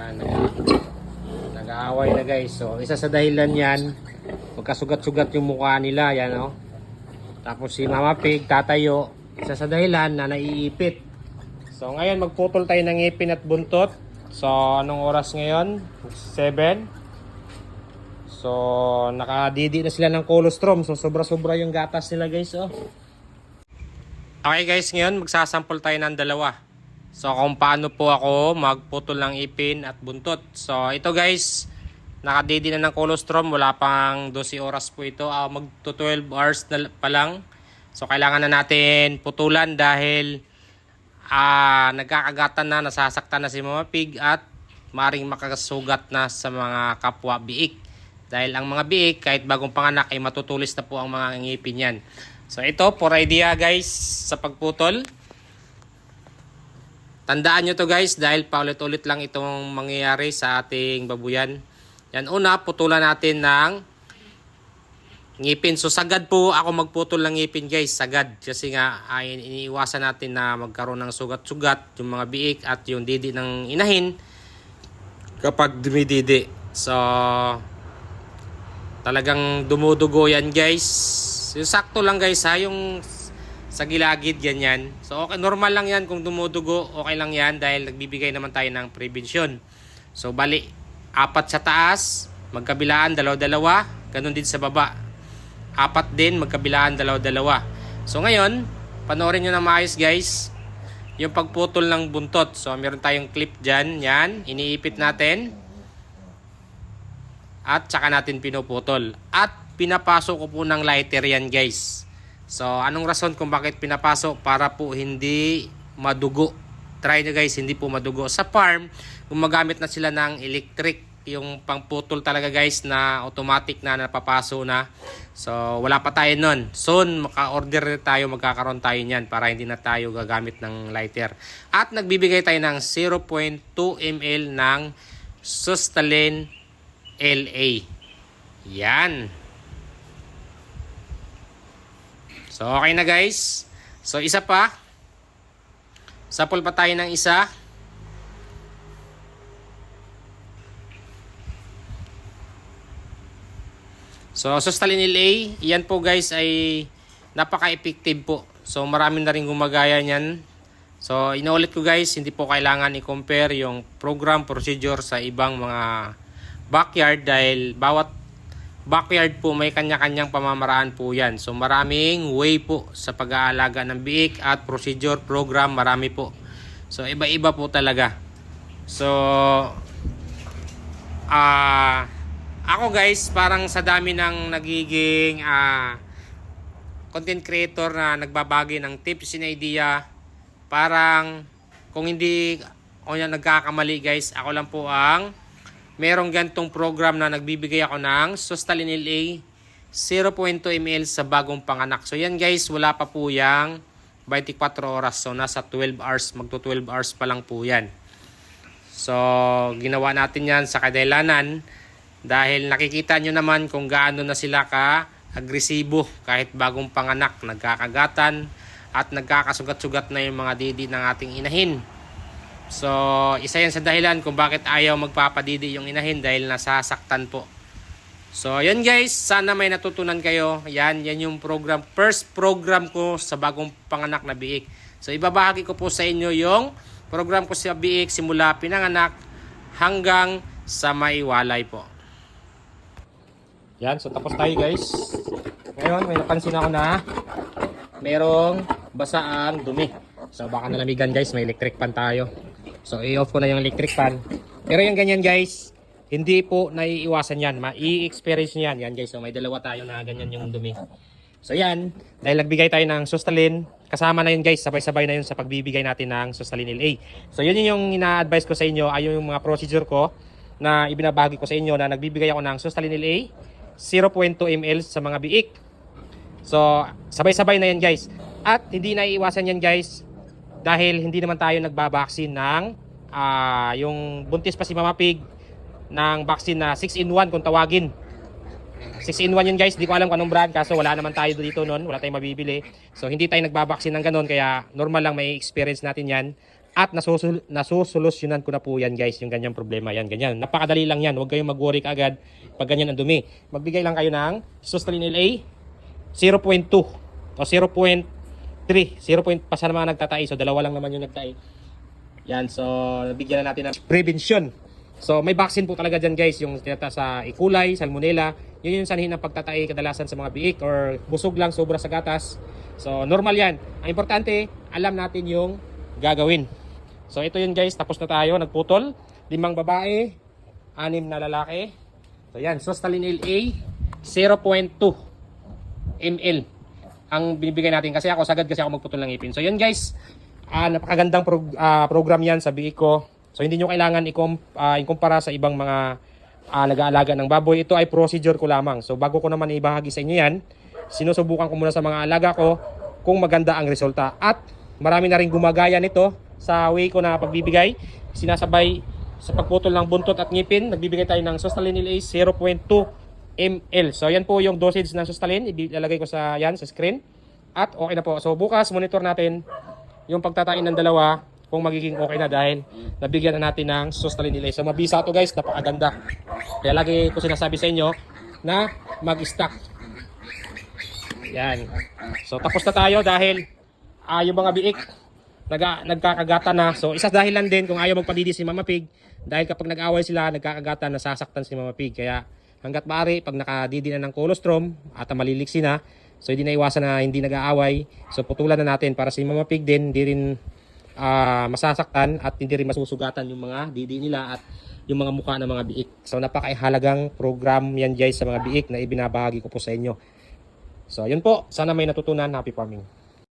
Yan, nag-aaway na guys. So, isa sa dahilan yan, magkasugat-sugat yung mukha nila. Yan, oh. Tapos si Mama Pig, tatayo. Isa sa dahilan na naiipit. So, ngayon magputol tayo ng ngipin at buntot. So, anong oras ngayon? 7. So, nakadidi na sila ng colostrum. So, sobra-sobra yung gatas nila guys, oh. Okay guys, ngayon magsasample tayo ng dalawa. So kung paano po ako magputol ng ipin at buntot. So ito guys, nakadidi na ng colostrum, wala pang 12 oras po ito. Magto 12 hours na pa lang. So kailangan na natin putulan dahil nagkakagatan na, nasasaktan na si Mama Pig at maring makasugat na sa mga kapwa biik. Dahil ang mga biik kahit bagong panganak ay matutulis na po ang mga ngipin yan. So ito, for idea guys sa pagputol. Tandaan nyo to guys dahil paulit-ulit lang itong mangyayari sa ating babuyan. Yan, una, putulan natin ng ngipin. So sagad po ako magputol ng ngipin guys, sagad. Kasi nga iniiwasan natin na magkaroon ng sugat-sugat yung mga biik at yung didi ng inahin kapag dumididi. So talagang dumudugo yan guys. Yung sakto lang guys ha, yung sa gilagid ganyan. So okay, normal lang yan kung dumudugo, okay lang yan dahil nagbibigay naman tayo ng prevention. So bali, 4 sa taas, magkabilaan, dalawa-dalawa, ganun din sa baba. 4 din, magkabilaan, dalawa-dalawa. So ngayon, panoorin nyo na maayos guys, yung pagputol ng buntot. So meron tayong clip dyan, yan, iniipit natin. At saka natin pinuputol. At pinapasok ko po ng lighter yan guys. So anong rason kung bakit pinapasok? Para po hindi madugo. Try nyo guys, hindi po madugo. Sa farm, gumagamit na sila ng electric, yung pangputol talaga guys na automatic na napapaso na. So wala pa tayo nun. Soon maka-order tayo, magkakaroon tayo nyan para hindi na tayo gagamit ng lighter. At nagbibigay tayo ng 0.2 ml ng Sustalin LA. Yan. So okay na guys. So isa pa. Sample pa tayo ng isa. So Sustalin LA, yan po guys ay napaka-effective po. So marami na rin gumagaya niyan. So inuulit ko guys, hindi po kailangan i-compare yung program procedure sa ibang mga backyard dahil bawat backyard po may kanya-kanyang pamamaraan po yan. So maraming way po sa pag-aalaga ng biik at procedure program, marami po. So iba-iba po talaga. So ako guys, parang sa dami ng nagiging content creator na nagbabagi ng tips and idea, parang kung hindi ako na nagkakamali guys, ako lang po ang merong gantong program na nagbibigay ako ng Sustalin LA 0.2 ml sa bagong panganak. So yan guys, wala pa po yang 24 oras. So nasa 12 hours, magto 12 hours pa lang po yan. So ginawa natin yan sa kadahilanan dahil nakikita nyo naman kung gaano na sila ka-agresibo kahit bagong panganak, nagkakagatan at nagkakasugat-sugat na yung mga didi ng ating inahin. So, isa yan sa dahilan kung bakit ayaw magpapadidi yung inahin dahil nasasaktan po. So, yun guys. Sana may natutunan kayo. Yan yung program. First program ko sa bagong panganak na biik. So, ibabahagi ko po sa inyo yung program ko sa biik simula pinanganak hanggang sa maiwalay po. Yan. So, tapos tayo guys. Ngayon, may napansin ako na merong basaang dumi. So, baka nalamigan guys. May electric pan tayo. So i-off ko na yung electric fan. Pero yung ganyan guys, hindi po naiiwasan yan. Ma-i-experience nyo yan. Yan guys, so may dalawa tayo na ganyan yung dumi. So yan, dahil nagbigay tayo ng Sustalin, kasama na yun guys, sabay-sabay na yun sa pagbibigay natin ng Sustalin LA. So yun yung ina-advise ko sa inyo, ay yung mga procedure ko na ibinabahagi ko sa inyo na nagbibigay ako ng Sustalin LA 0.2 ml sa mga biik. So sabay-sabay na yan guys. At hindi naiiwasan yan guys dahil hindi naman tayo nagbabaksin ng yung buntis pa si Mama Pig ng vaccine na 6-in-1 kung tawagin. 6-in-1 yun guys, di ko alam kung anong brand kaso wala naman tayo dito nun, wala tayong mabibili. So hindi tayo nagbabaksin ng ganun kaya normal lang may experience natin yan. At nasusolusyonan ko na po yan guys, yung ganyang problema. Yan, ganyan. Napakadali lang yan. Huwag kayong mag-worry kaagad pag ganyan ang dumi. Magbigay lang kayo ng Sustalin LA 0.2 o 0.3. 0. Pa sa naman nagtatai. So, dalawa lang naman yung nagtaai. Yan. So, nabigyan na natin ng prevention. So, may vaccine po talaga dyan guys. Yung sa E. coli, salmonella. Yun yung sanhin ng pagtatai kadalasan sa mga biik or busog lang, sobra sa gatas. So, normal yan. Ang importante, alam natin yung gagawin. So, ito yun guys. Tapos na tayo. Nagputol. 5 babae. 6 na lalaki. So, yan. Sustalin LA 0.2 ml ang binibigay natin. Kasi ako, sagad kasi ako magputol ng ipin. So, yun guys. Napakagandang program yan sa biik ko. So, hindi nyo kailangan ikumpara sa ibang mga nag-aalaga ng baboy. Ito ay procedure ko lamang. So, bago ko naman ibahagi sa inyo yan, sinusubukan ko muna sa mga alaga ko kung maganda ang resulta. At marami na rin gumagaya nito sa way ko na pagbibigay. Sinasabay sa pagputol ng buntot at ngipin. Nagbibigay tayo ng Sustalin LA 0.2 ml. So yan po yung dosage ng Sustalin. Ilalagay ko sa screen. At okay na po. So bukas monitor natin yung pagtatain ng dalawa kung magiging okay na dahil nabigyan na natin ng Sustalin LA. So mabisa to guys. Napakaganda. Kaya lagi ko sinasabi sa inyo na mag-stock. Yan. So tapos na tayo dahil yung mga biik nagkakagatan na. So isa dahilan din kung ayaw magpadidi si Mama Pig dahil kapag nag-away sila, nagkakagatan, nasasaktan si Mama Pig. Kaya hanggat maaari pag nakadidi na ng colostrum at maliliksi na, so hindi na iwasan na hindi nag-aaway. So putulan na natin para si Mama Pig din hindi rin masasaktan at hindi rin masusugatan yung mga didi nila at yung mga mukha ng mga biik. So napakahalagang program yan guys sa mga biik na ibinabahagi ko po sa inyo. So yun po, sana may natutunan. Happy farming.